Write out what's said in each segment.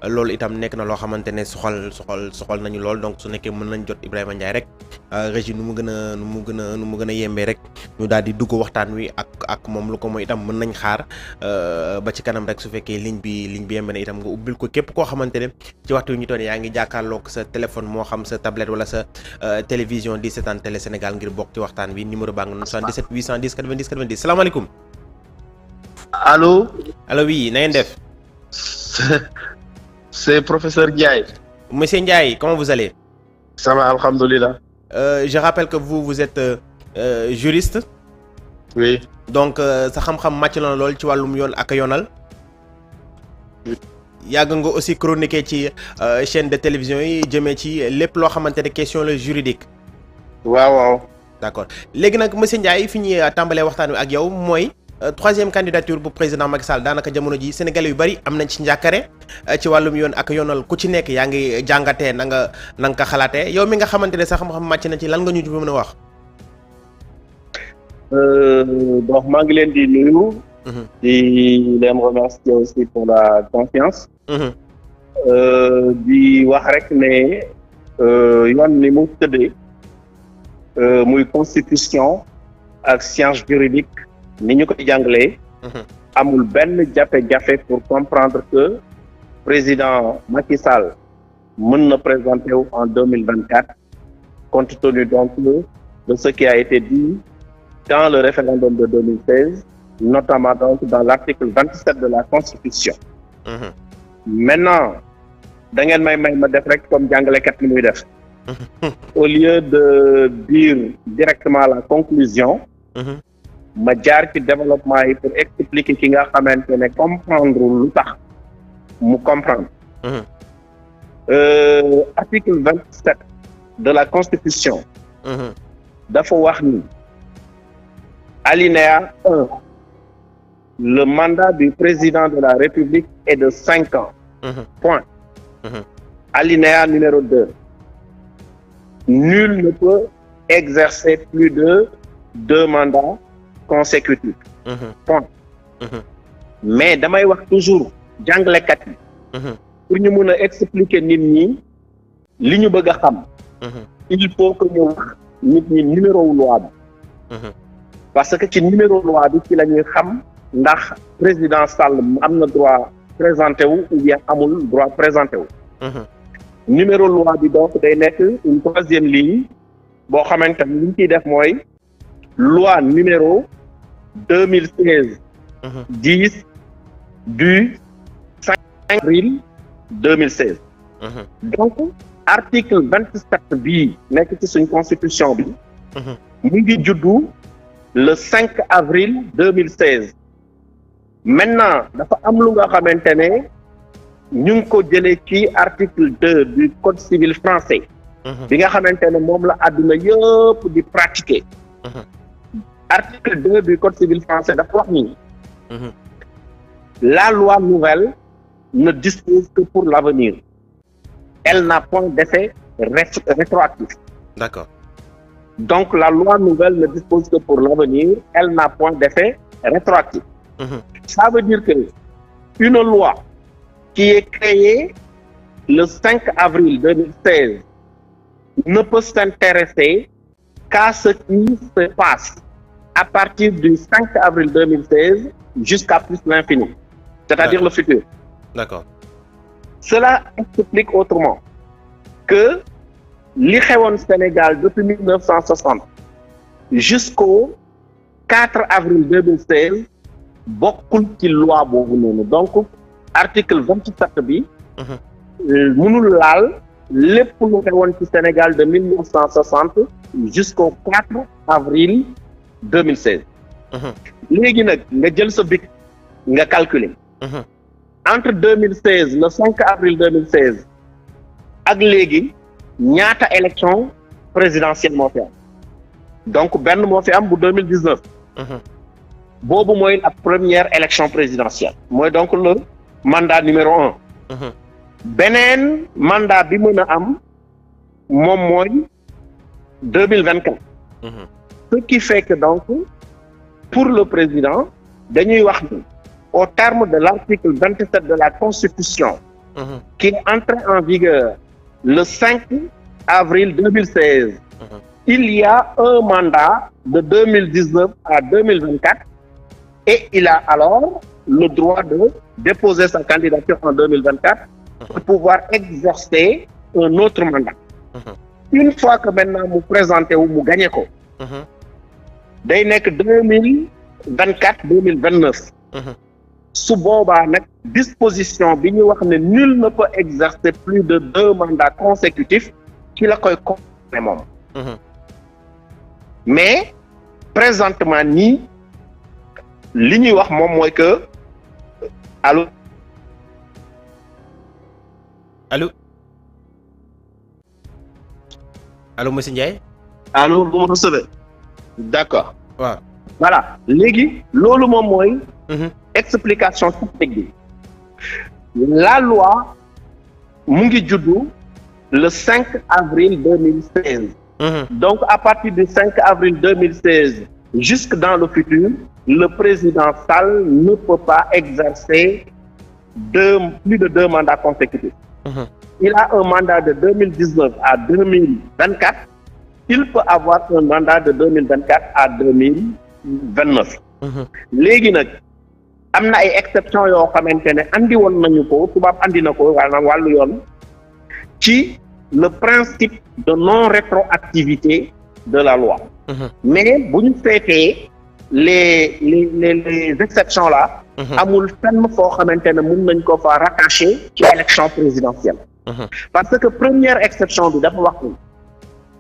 loolu itam nekk na loo xamante ne soxal nañu lool donc su nekkee mën nañ jot Ibrahima Ndiaye rek régie nu mu gën a yembee rek ñu daal di dugg waxtaan wi ak moom lu ko mooy itam mën nañ xaar ba ci kanam rek su fekkee ligne bi yembe na itam nga ubbil ko képp koo xamante ne ci waxtu wi ñu toon yaa ngi jàkkaarloog sa téléphone moo xam sa tablette wala sa télévision di seetaan Télé Sénégal ngir bokk ci waxtaan wi numéro baa nga 77 810 90 90 salaamaaleykum. Allô? Allô, oui, na ngeen def? C'est professeur Ndiaye. Monsieur Ndiaye, comment vous allez? Ça va, alhamdoulilah. Je rappelle que vous êtes juriste. Oui. Donc sa xam-xam màcc na lool ci wàllum yoon ak yoonal. yàgg nga aussi chroniquer ci chaîne de télévision yi jëmee ci lépp loo xamante ne question la juridique. waaw. D'accord léegi nag monsieur Ndiaye fi ñuy tàmbalee waxtaan wi ak yow mooy. Troisième candidature bu président Macky Sall daanaka jamono ji sénégalais yu bari am nañ ci njàkkare ci wàllum yoon ak yoonal ku ci nekk yaa ngi jàngatee na nga ko xalaatee yow mi nga xamante ne sax xam-xam màcc na ci lan nga ñu ci mën a wax. Donc maa ngi leen di nuyu. di leen remercier aussi pour la confiance. di wax rek ne yoon ni mu tëddee muy constitution ak science juridique. ni ñu koy jàngalee. amul benn jafe-jafe pour comprendre que président Macky Sall mën na présenter wu en 2024 compte tenu donc de ce qui a été dit dans le référendum de 2016 notamment donc dans l'article 27 de la Constitution. Maintenant da ngeen may ma def rek comme jàngalekat ni muy def. Au lieu de dire directement la conclusion. ma jaar ci développement yi pour expliquer ki nga xamante ne comprendre lu tax mu comprendre. Article 27 de la Constitution. dafa wax ni alinéa 1 le mandat du président de la République est de 5 ans. Point. Alinéa numéro 2 nul ne peut exercer plus de 2 mandats consécutif. Point. Mais damay wax toujours jàngalekat yi. pour ñu mun a expliquer nit ñi li ñu bëgg a xam. il faut que ñu wax nit ñi numéro loi bi. parce que ci numéro loi bi ci la ñuy xam ndax président Sall am na droit présenté wu ou bien amul droit présenté wu. numéro loi bi donc day nekk une 3e ligne boo xamante ni li ñu ciy def mooy loi numéro 2016 10 du 5 avril 2016. Donc article 27 bii nekk ci suñ constitution bi mu ngi juddu le 5 avril 2016. Maintenant dafa am lu nga xamante ne ñu ngi ko jëlee ci article 2 du code civil français bi nga xamante ne moom la àdduna yëpp di pratiquer. Article 2 du code civil français dafa wax ni la loi nouvelle ne dispose que pour l'avenir. Elle n'a point d'effet rétroactif. D'accord. Donc la loi nouvelle ne dispose que pour l'avenir, elle n'a point d'effet rétroactif. Ça veut dire que une loi qui est créée le 5 avril 2016 ne peut s'intéresser qu'à ce qui se passe à partir du 5 avril 2016 jusqu'à plus l'infini, c'est-à-dire le futur. D'accord. Cela explique autrement que li xewoon Sénégal depuis 1960 jusqu'au 4 avril 2016 bokkul ci loi boobu noonu. Donc article 27 bi mënul laal lépp lu xewoon ci Sénégal de 1960 jusqu'au 4 avril 2016. léegi nag nga jël sa bic nga calculer. Entre 2016 le 5 avril 2016 ak léegi ñaata élection présidentielle moo fi am. Donc benn moo fi am bu 2019. boobu mooy la première élection présidentielle. mooy donc le mandat numéro 1. beneen mandat bi mën a am moom mooy 2024. Ce qui fait que donc pour le président dañuy wax ni au terme de l'article 27 de la Constitution qui est entré en vigueur le 5 avril 2016, il y a un mandat de 2019 à 2024 et il a alors le droit de déposer sa candidature en 2024 pour pouvoir exercer un autre mandat. Une fois que maintenant mu présenté wu mu gagné ko. day nekk 2024-2029. su boobaa nag disposition bi ñu wax ne nul ne peut exercer plus de 2 mandats consécutifs ci la koy concerné moom. mais présentement nii li ñuy wax moom mooy que allo. allo monsieur Ndiaye. allo bu ma recevez. d'accord. waaw. voilà léegi loolu moom mooy. explication technique bi. la loi mu ngi juddu le 5 avril 2016. donc à partir du 5 avril 2016 jusque dans le futur le président Sall ne peut pas exercer plus de 2 mandats consécutifs. Il a un mandat de 2019 à 2024. Il peut avoir un mandat de 2024 à 2029. léegi nag am na ay exceptions yoo xamante ne andi woon nañu ko tubaab andi na ko maanaam wàllu yoon ci le principe de non rétroactivité de la loi. mais bu ñu seetee les exceptions là. amul fenn foo xamante ne mën nañ ko fa rattacher ci élection présidentielle. parce que première exception bi dafa wax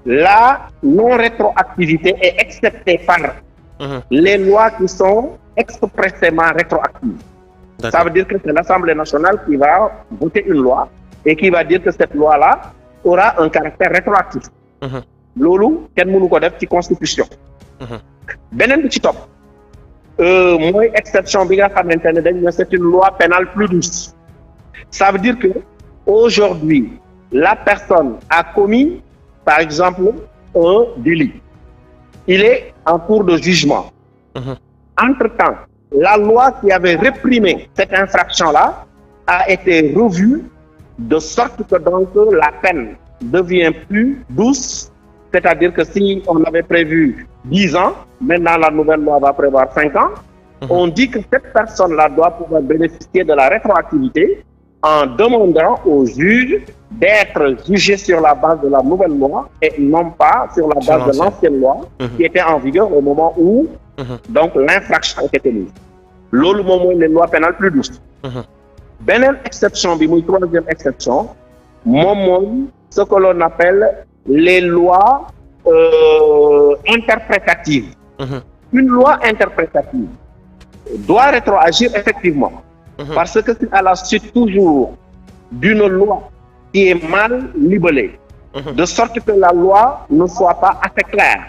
la non rétroactivité est exceptée par les lois qui sont expressément rétroactives. Ça veut dire que c'est l'Assemblée nationale qui va voter une loi et qui va dire que cette loi-là aura un caractère rétroactif. loolu kenn mënu ko def ci constitution. beneen bi ci topp mooy exception bi nga xamante ne dañ ne c'est une loi pénale plus douce. Ça veut dire que aujourd'hui la personne a commis par exemple un délit. Il est en cours de jugement. Entre-temps, la loi qui avait réprimé cette infraction-là a été revue de sorte que donc la peine devient plus douce. C'est-à-dire que si on avait prévu 10 ans, maintenant la nouvelle loi va prévoir 5 ans. On dit que cette personne-là doit pouvoir bénéficier de la rétroactivité en demandant au juge d'être jugé sur la base de la nouvelle loi et non pas sur la base de l'ancienne loi qui était en vigueur au moment où donc l'infraction était commise. Loolu moom mooy les lois pénales plus douces. Beneen exception bi muy troisième exception moom mooy ce que l'on appelle les lois interprétatives. Une loi interprétative doit rétroagir effectivement. Parce que c'est à la suite toujours d'une loi qui est mal libellée, de sorte que la loi ne soit pas assez claire,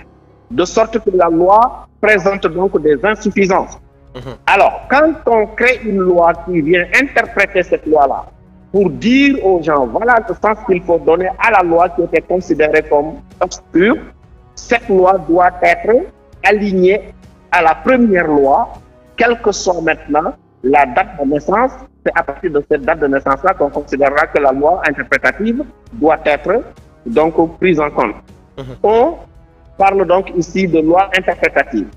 de sorte que la loi présente donc des insuffisances. Alors, quand on crée une loi qui vient interpréter cette loi-là pour dire aux gens, voilà le sens qu'il faut donner à la loi qui était considérée comme obscure, cette loi doit être alignée à la première loi, quelle que soit maintenant la date de naissance. C'est à partir de cette date de naissance-là qu'on considérera que la loi interprétative doit être donc prise en compte. On parle donc ici de loi interprétative.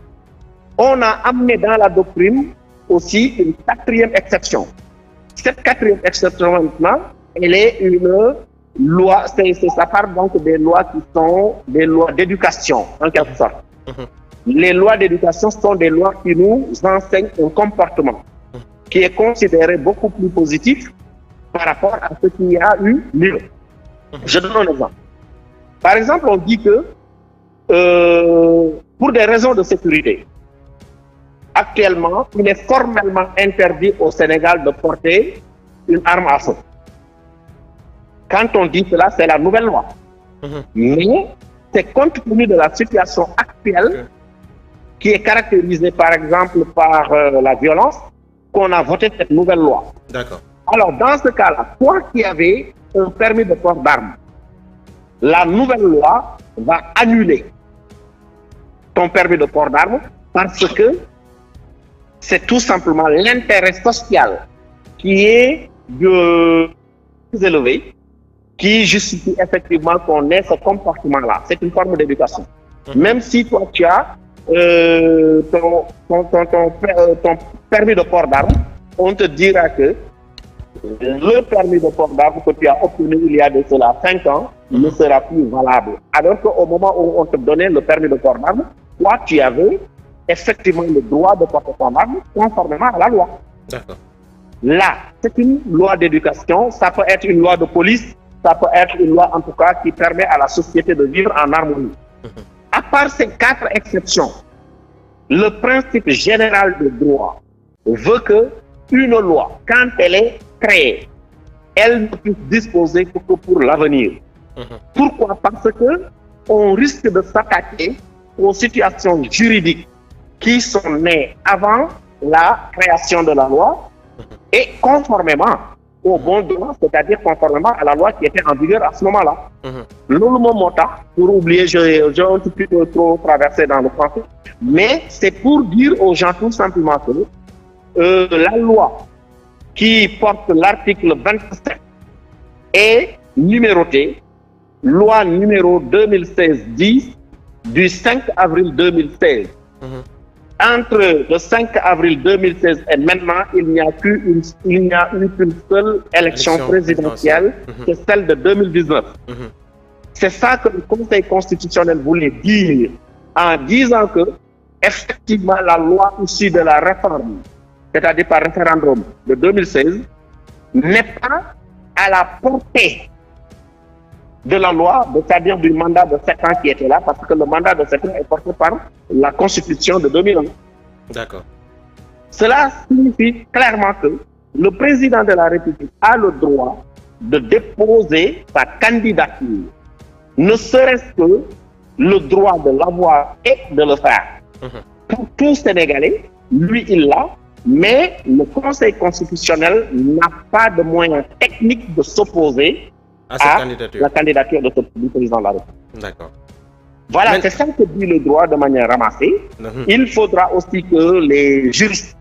On a amené dans la doctrine aussi une quatrième exception. Cette quatrième exception maintenant, elle est une loi, ça part donc des lois qui sont des lois d'éducation en quelque sorte. Les lois d'éducation sont des lois qui nous enseignent un comportement qui est considéré beaucoup plus positif par rapport à ce qu'il y a eu lieu. Je donne un exemple. Par exemple, on dit que pour des raisons de sécurité, actuellement, il est formellement interdit au Sénégal de porter une arme à feu. Quand on dit cela, c'est la nouvelle loi. Mais c'est compte tenu de la situation actuelle qui est caractérisée par exemple par la violence qu'on a voté cette nouvelle loi. D'accord. Alors, dans ce cas-là, toi qui avais un permis de port d'armes, la nouvelle loi va annuler ton permis de port d'armes parce que c'est tout simplement l'intérêt social qui est plus élevée qui justifie effectivement qu'on ait ce comportement-là. C'est une forme d'éducation. Même si toi, tu as ton permis de port d'armes, on te dira que le permis de port d'armes que tu as obtenu il y a de cela 5 ans ne sera plus valable. Alors qu'au moment où on te donnait le permis de port d'armes, toi, tu avais effectivement le droit de porter ton arme conformément à la loi. D'accord. Là, c'est une loi d'éducation, ça peut être une loi de police, ça peut être une loi en tout cas qui permet à la société de vivre en harmonie. À part ces 4 exceptions, le principe général de droit veut que une loi, quand elle est créée, elle ne puisse disposer que pour l'avenir. Pourquoi? Parce que on risque de s'attaquer aux situations juridiques qui sont nées avant la création de la loi et conformément au bon droit, c'est-à-dire conformément à la loi qui était en vigueur à ce moment-là. Loolu moom moo tax, pour oublier, j'ai un petit peu trop traversé dans le français, mais c'est pour dire aux gens tout simplement que la loi qui porte l'article 27 est numérotée, loi numéro 2016-10 du 5 avril 2016. Entre le 5 avril 2016 et maintenant, il n'y a eu qu'une seule élection présidentielle, c'est celle de 2019. C'est ça que le Conseil constitutionnel voulait dire en disant que, effectivement, la loi issue de la réforme, c'est-à-dire par référendum de 2016, n'est pas à la portée de la loi, c'est-à-dire du mandat de 7 ans qui était là, parce que le mandat de 7 ans est porté par la Constitution de 2001. D'accord. Cela signifie clairement que le président de la République a le droit de déposer sa candidature, ne serait-ce que le droit de l'avoir et de le faire. Pour tout Sénégalais, lui, il l'a, mais le Conseil constitutionnel n'a pas de moyens techniques de s'opposer à la candidature du président de la République. D'accord. Voilà, c'est ça que dit le droit de manière ramassée. Il faudra aussi que les juristes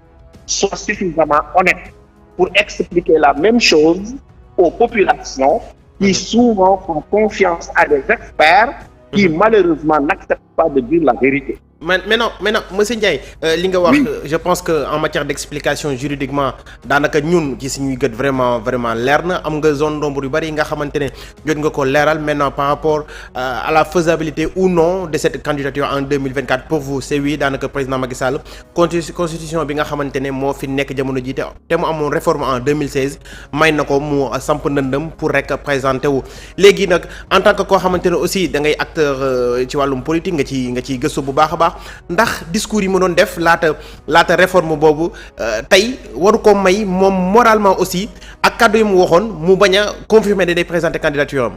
soient suffisamment honnêtes pour expliquer la même chose aux populations qui souvent font confiance à des experts qui malheureusement n'acceptent pas de dire la vérité. Maintenant monsieur Ndiaye li nga wax je pense que en matière d'explication juridiquement daanaka ñun ci suñuy gët vraiment leer na am nga zone d'ombre yu bari yi nga xamante ne jot nga ko leeral maintenant par rapport à la faisabilité ou non de cette candidature en 2024 pour vous c'est oui daanaka président Macky Sall constitution bi nga xamante ne moo fi nekk jamono ji te mu amoon réforme en 2016 may na ko mu samp ndëndëm pour rek présenter wu léegi nag en tant que koo xamante ne aussi da ngay acteur ci wàllum politique nga ciy gëstu bu baax a baax ndax discours yi mu doon def laata réforme boobu tey waru ko may moom moralement aussi ak kàddu yi mu waxoon mu bañ a confirmer day présenter candidature am.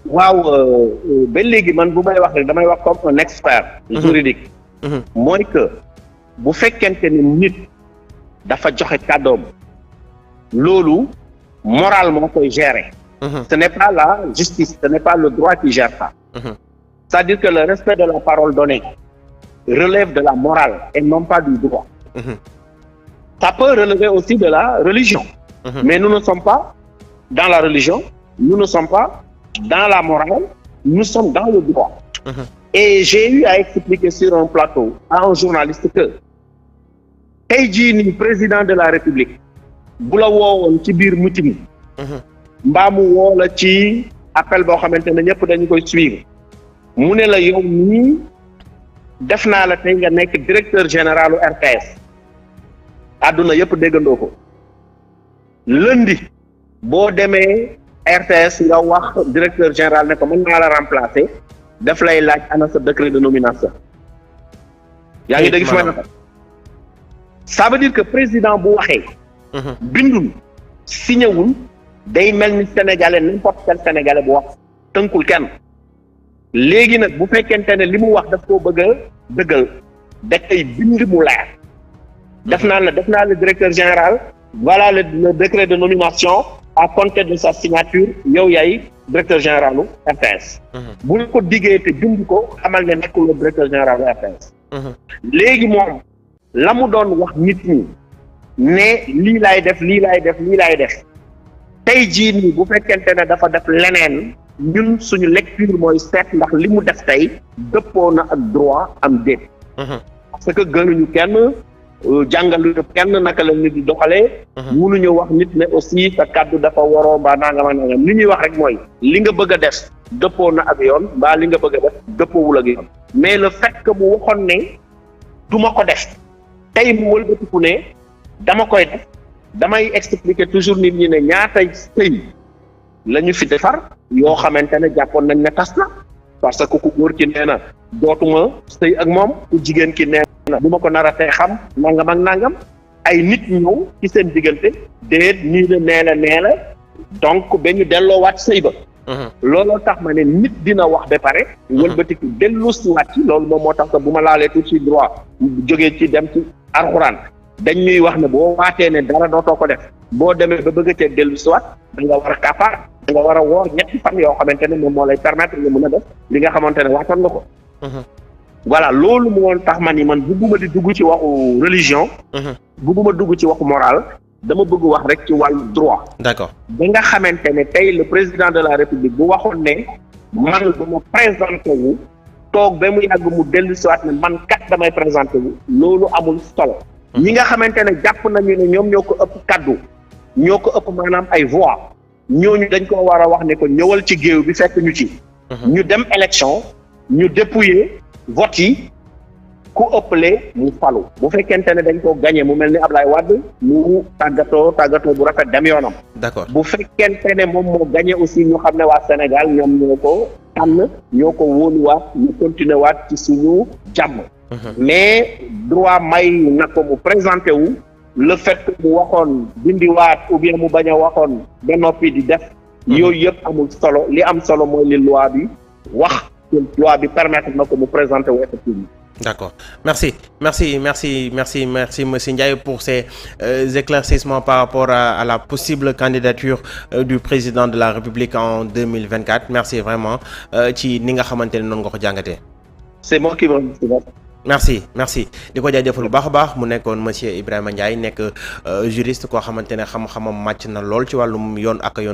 waaw ba léegi man bu may wax rek damay wax comme un expert juridique. mooy que bu fekkente ni nit dafa joxe kàddoom loolu moral moo koy gérer. Ce n'est pas la justice, ce n'est pas le droit qui gère ça. C'est-à-dire que le respect de la parole donnée relève de la morale et non pas du droit. Ça peut relever aussi de la religion. Mais nous ne sommes pas dans la religion, nous ne sommes pas dans la morale, nous sommes dans le droit. Et j'ai eu à expliquer sur un plateau à un journaliste que tey jii nii président de la République bu la woowoon ci biir meeting mbaa mu woo la ci appel boo xamante ne ñëpp dañu koy suivre mu ne la yow nii def naa la tey nga nekk directeur général u RTS àdduna yëpp déggandoo ko lundi boo demee RTS nga wax directeur général ne ko mën naa la remplacer daf lay laaj ana sa décret de nomination yaa ngi dégg fi may na ça veut dire que président bu waxee bindul signéwul day mel ni sénégalais n'importe quel sénégalais bu wax tënkul kenn léegi nag bu fekkente ne li mu wax daf koo bëgg a dëggal da koy bind mu leer def naa le directeur général voilà le décret de nomination à compter de sa signature yow yaay directeur général u RTS bu ñu ko diggee te bind ko xamal ne nekkul le directeur général u RTS léegi moom la mu doon wax nit ñi ne lii laay def tey jii nii bu fekkente ne dafa def leneen ñun suñu lecture mooy seet ndax li mu def tey dëppoo na ak droit am déet. parce que gënuñu kenn jàngaluñu kenn naka la nit di doxalee. mënuñu wax nit ne aussi sa kàddu dafa waroo mbaa nangam ak nangam li ñuy wax rek mooy li nga bëgg a def dëppoo na ak yoon mbaa li nga bëgg a def dëppoowul ak yoon mais le fait que mu waxoon ne du ma ko def tey mu wëlbatiku ne dama koy def damay expliquer toujours nit ñi ne ñaata sëy la ñu fi defar yoo xamante ne jàppoon nañ ne tas na parce que ku góor ki nee na dootuma sëy ak moom ku jigéen ki nee na du ma ko nar a tee xam nangam ak nangam ay nit ñëw ci seen diggante déet nii la nee la donc ba ñu delloowaat sëy ba. looloo tax ma ne nit dina wax ba pare. wëlbatiku dellu si waat ci loolu moom moo tax que bu ma laalee tout ci droit jógee ci dem ci alxuraan dañ ñuy wax ne boo waatee ne dara dootoo ko def boo demee ba bëgg cee dellu si waat da nga war a kafaar da nga war a woor ñetti fan yoo xamante ne moom moo lay permettre nga mën a def li nga xamante ne waatoon nga ko. voilà loolu moo tax ma ni man bugguma di dugg ci waxu religion. bugguma dugg ci waxu moral. dama bëgg wax rek ci wàllu droit. d'accord ba nga xamante ne tey le président de la république bu waxoon ne man du ma présenté wu toog ba mu yàgg mu dellu si waat ne man kat damay présenté wu loolu amul solo. ñi nga xamante ne jàpp nañu ne ñoom ñoo ko ëpp kaddu ñoo ko ëpp maanaam ay voix ñooñu dañ ko war a wax ne ko ñëwal ci géew bi fekk ñu ci. ñu dem élection ñu dépouiller vote yi. ku ëppale mu falu bu fekkente ne dañ ko gagné mu mel ni Ablaye Wade mu tàggatoo bu rafet dem yoonam. d'accord bu fekkente ne moom moo gagné aussi ñu xam ne waa Sénégal ñoom ñoo ko tànn ñoo ko wóoluwaat ñu continuer waat ci suñu jàmm. mais droit may na ko mu présenté wu le fait que mu waxoon dindiwaat ou bien mu bañ a waxoon ba noppi di def. yooyu yëpp amul solo li am solo mooy li loi bi wax loi bi permettre na ko mu présenté wu effectivement. D'accord. Merci Monsieur Ndiaye pour ces éclaircissements par rapport à la possible candidature du président de la République en 2024. Merci vraiment ci ni nga xamante ne noonu nga ko jàngatee. C'est moi qui vous remercie. merci di ko jaajëfal bu baax a baax mu nekkoon monsieur Ibrahima Ndiaye nekk juriste koo xamante ne xam-xamam màcc na lool ci wàllum yoon ak yoon